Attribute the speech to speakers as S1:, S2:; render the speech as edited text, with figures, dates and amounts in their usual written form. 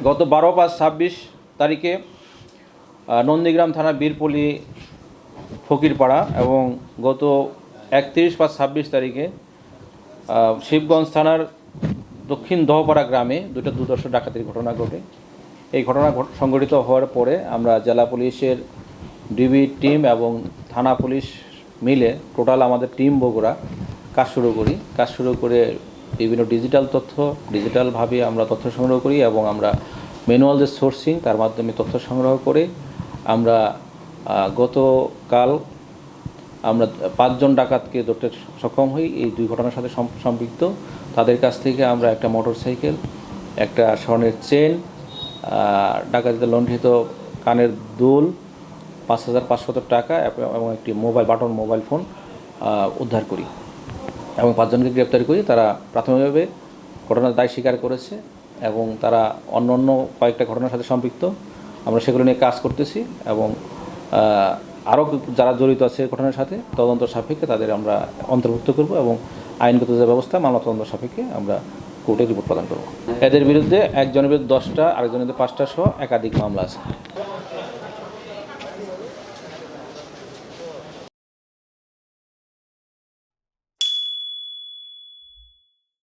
S1: গত 12/5/26 তারিখে নন্দীগ্রাম থানা বীরপল্লী ফকিরপাড়া এবং গত 31/5/26 তারিখে শিবগঞ্জ থানার দক্ষিণ দহপাড়া গ্রামে দুটো দুর্ধর্ষ ডাকাতির ঘটনা ঘটে। এই ঘটনা সংঘটিত হওয়ার পরে আমরা জেলা পুলিশের ডিবি টিম এবং থানা পুলিশ মিলে টোটাল আমাদের টিম বগুড়া কাজ শুরু করে বিভিন্ন ডিজিটালভাবে আমরা তথ্য সংগ্রহ করি এবং আমরা ম্যানুয়াল যে সোর্সিং তার মাধ্যমে তথ্য সংগ্রহ করে আমরা গতকাল আমরা 5 জন ডাকাতকে ধরতে সক্ষম হই। এই দুই ঘটনার সাথে সম্পৃক্ত তাদের কাছ থেকে আমরা একটা মোটরসাইকেল, একটা স্বর্ণের চেন, ডাকাতিতে লণ্ঠিত কানের দুল, 5,500 টাকা এবং একটি মোবাইল ফোন উদ্ধার করি এবং 5 জনকে গ্রেপ্তার করি। তারা প্রাথমিকভাবে ঘটনার দায় স্বীকার করেছে এবং তারা অন্য কয়েকটা ঘটনার সাথে সম্পৃক্ত। আমরা সেগুলো নিয়ে কাজ করতেছি এবং আরও যারা জড়িত আছে ঘটনার সাথে তদন্ত সাপেক্ষে তাদের আমরা অন্তর্ভুক্ত করব এবং আইনগত যে ব্যবস্থা মামলা তদন্ত সাপেক্ষে আমরা কোর্টে রিপোর্ট প্রদান করব। এদের বিরুদ্ধে একজনের বিরুদ্ধে 10টা, আরেকজনের বিরুদ্ধে 5টা সহ একাধিক মামলা আছে।